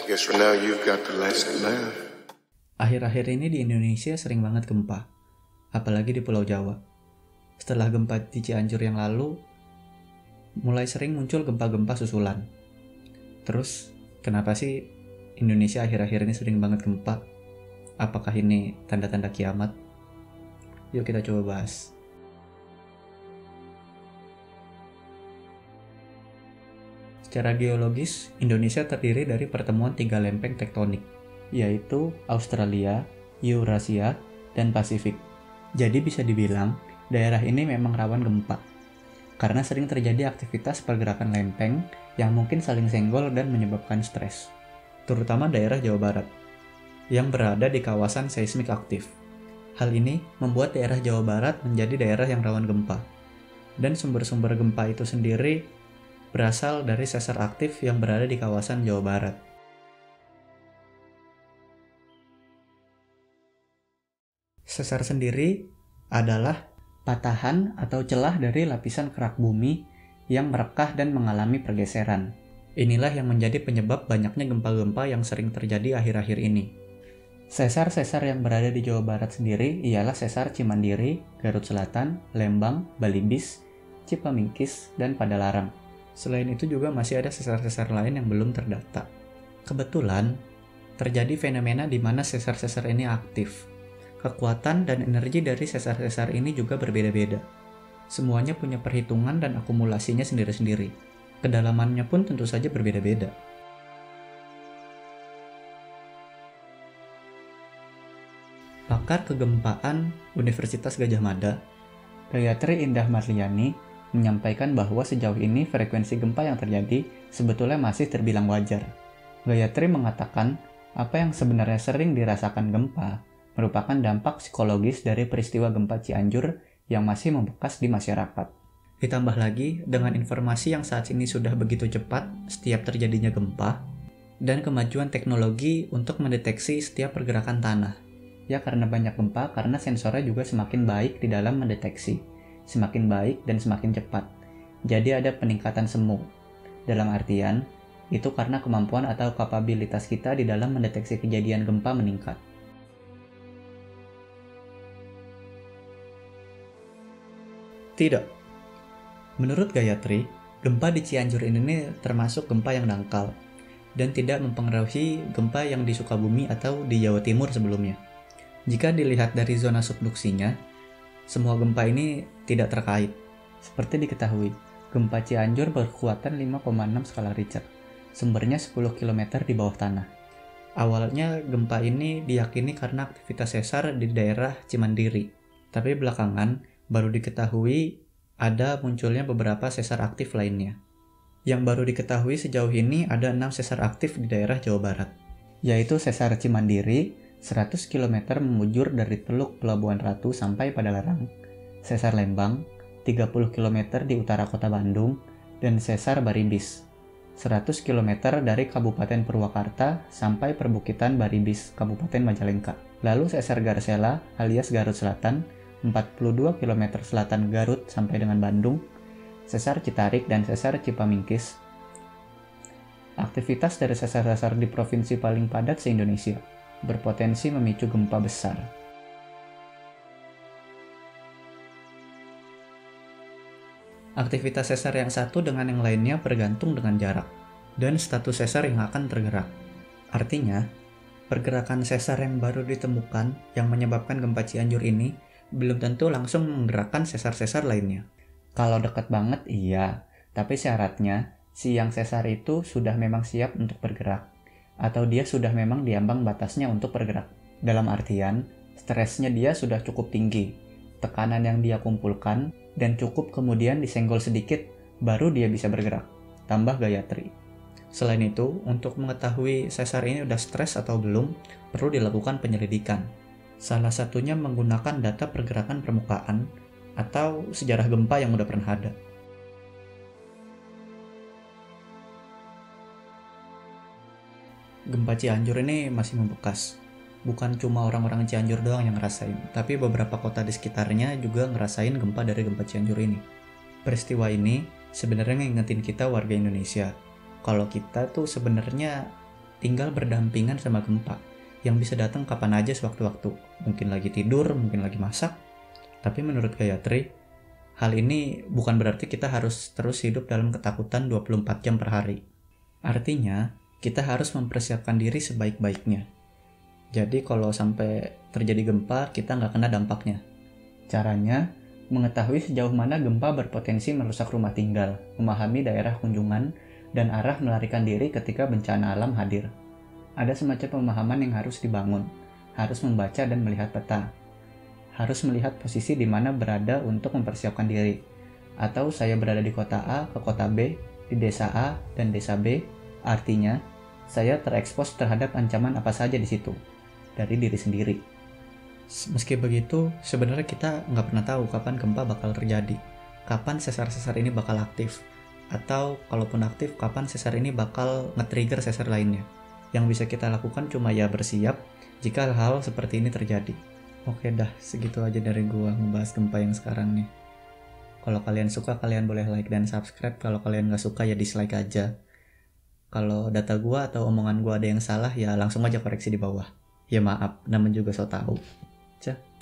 guess for now you've got the last laugh. Akhir-akhir ini di Indonesia sering banget gempa, apalagi di Pulau Jawa. Setelah gempa di Cianjur yang lalu, mulai sering muncul gempa-gempa susulan. Terus, kenapa sih Indonesia akhir-akhir ini sering banget gempa? Apakah ini tanda-tanda kiamat? Yuk kita coba bahas. Secara geologis, Indonesia terdiri dari pertemuan 3 lempeng tektonik, yaitu Australia, Eurasia, dan Pasifik. Jadi bisa dibilang, daerah ini memang rawan gempa, karena sering terjadi aktivitas pergerakan lempeng yang mungkin saling senggol dan menyebabkan stres, terutama daerah Jawa Barat, yang berada di kawasan seismik aktif. Hal ini membuat daerah Jawa Barat menjadi daerah yang rawan gempa, dan sumber-sumber gempa itu sendiri berasal dari sesar aktif yang berada di kawasan Jawa Barat. Sesar sendiri adalah patahan atau celah dari lapisan kerak bumi yang merekah dan mengalami pergeseran. Inilah yang menjadi penyebab banyaknya gempa-gempa yang sering terjadi akhir-akhir ini. Sesar-sesar yang berada di Jawa Barat sendiri ialah Sesar Cimandiri, Garut Selatan, Lembang, Balibis, Cipamingkis, dan Padalarang. Selain itu juga masih ada sesar-sesar lain yang belum terdata. Kebetulan, terjadi fenomena di mana sesar-sesar ini aktif. Kekuatan dan energi dari sesar-sesar ini juga berbeda-beda. Semuanya punya perhitungan dan akumulasinya sendiri-sendiri. Kedalamannya pun tentu saja berbeda-beda. Pakar kegempaan Universitas Gadjah Mada, Gayatri Indah Marliani, menyampaikan bahwa sejauh ini frekuensi gempa yang terjadi sebetulnya masih terbilang wajar. Gayatri mengatakan apa yang sebenarnya sering dirasakan gempa merupakan dampak psikologis dari peristiwa gempa Cianjur yang masih membekas di masyarakat. Ditambah lagi dengan informasi yang saat ini sudah begitu cepat setiap terjadinya gempa dan kemajuan teknologi untuk mendeteksi setiap pergerakan tanah. Ya karena banyak gempa, karena sensornya juga semakin baik di dalam mendeteksi. Semakin baik dan semakin cepat. Jadi ada peningkatan semu. Dalam artian, itu karena kemampuan atau kapabilitas kita di dalam mendeteksi kejadian gempa meningkat. Tidak. Menurut Gayatri, gempa di Cianjur ini termasuk gempa yang dangkal dan tidak mempengaruhi gempa yang di Sukabumi atau di Jawa Timur sebelumnya. Jika dilihat dari zona subduksinya, semua gempa ini tidak terkait. Seperti diketahui, gempa Cianjur berkekuatan 5,6 skala Richter. Sumbernya 10 km di bawah tanah. Awalnya gempa ini diyakini karena aktivitas sesar di daerah Cimandiri. Tapi belakangan baru diketahui ada munculnya beberapa sesar aktif lainnya. Yang baru diketahui sejauh ini ada 6 sesar aktif di daerah Jawa Barat, yaitu Sesar Cimandiri 100 km memujur dari Teluk Pelabuhan Ratu sampai Padalarang, Sesar Lembang 30 km di utara kota Bandung, dan Sesar Baribis 100 km dari Kabupaten Purwakarta sampai perbukitan Baribis, Kabupaten Majalengka. Lalu Sesar Garsela alias Garut Selatan 42 km selatan Garut sampai dengan Bandung, Sesar Citarik dan Sesar Cipamingkis. Aktivitas dari sesar-sesar di provinsi paling padat se-Indonesia berpotensi memicu gempa besar. Aktivitas sesar yang satu dengan yang lainnya bergantung dengan jarak dan status sesar yang akan tergerak. Artinya, pergerakan sesar yang baru ditemukan yang menyebabkan gempa Cianjur ini belum tentu langsung menggerakkan sesar-sesar lainnya. Kalau dekat banget iya, tapi syaratnya si yang sesar itu sudah memang siap untuk bergerak, atau dia sudah memang di ambang batasnya untuk bergerak. Dalam artian, stresnya dia sudah cukup tinggi, tekanan yang dia kumpulkan, dan cukup kemudian disenggol sedikit, baru dia bisa bergerak. Tambah Gayatri. Selain itu, untuk mengetahui sesar ini udah stres atau belum, perlu dilakukan penyelidikan. Salah satunya menggunakan data pergerakan permukaan, atau sejarah gempa yang udah pernah ada. Gempa Cianjur ini masih membekas. Bukan cuma orang-orang Cianjur doang yang ngerasain, tapi beberapa kota di sekitarnya juga ngerasain gempa dari gempa Cianjur ini. Peristiwa ini sebenarnya ngingetin kita warga Indonesia, kalau kita tuh sebenarnya tinggal berdampingan sama gempa yang bisa datang kapan aja sewaktu-waktu. Mungkin lagi tidur, mungkin lagi masak. Tapi menurut Gayatri, hal ini bukan berarti kita harus terus hidup dalam ketakutan 24 jam per hari. Artinya, kita harus mempersiapkan diri sebaik-baiknya. Jadi kalau sampai terjadi gempa, kita nggak kena dampaknya. Caranya, mengetahui sejauh mana gempa berpotensi merusak rumah tinggal, memahami daerah kunjungan, dan arah melarikan diri ketika bencana alam hadir. Ada semacam pemahaman yang harus dibangun, harus membaca dan melihat peta, harus melihat posisi di mana berada untuk mempersiapkan diri. Atau saya berada di kota A ke kota B, di desa A dan desa B, artinya saya terekspos terhadap ancaman apa saja di situ, dari diri sendiri. Meski begitu, sebenarnya kita nggak pernah tahu kapan gempa bakal terjadi, kapan sesar-sesar ini bakal aktif, atau kalaupun aktif, kapan sesar ini bakal nge-trigger sesar lainnya. Yang bisa kita lakukan cuma ya bersiap jika hal seperti ini terjadi. Oke dah, segitu aja dari gua ngebahas gempa yang sekarang nih. Kalau kalian suka, kalian boleh like dan subscribe. Kalau kalian nggak suka, ya dislike aja. Kalau data gua atau omongan gua ada yang salah, ya langsung aja koreksi di bawah. Ya maaf, namanya juga so tau. Cah.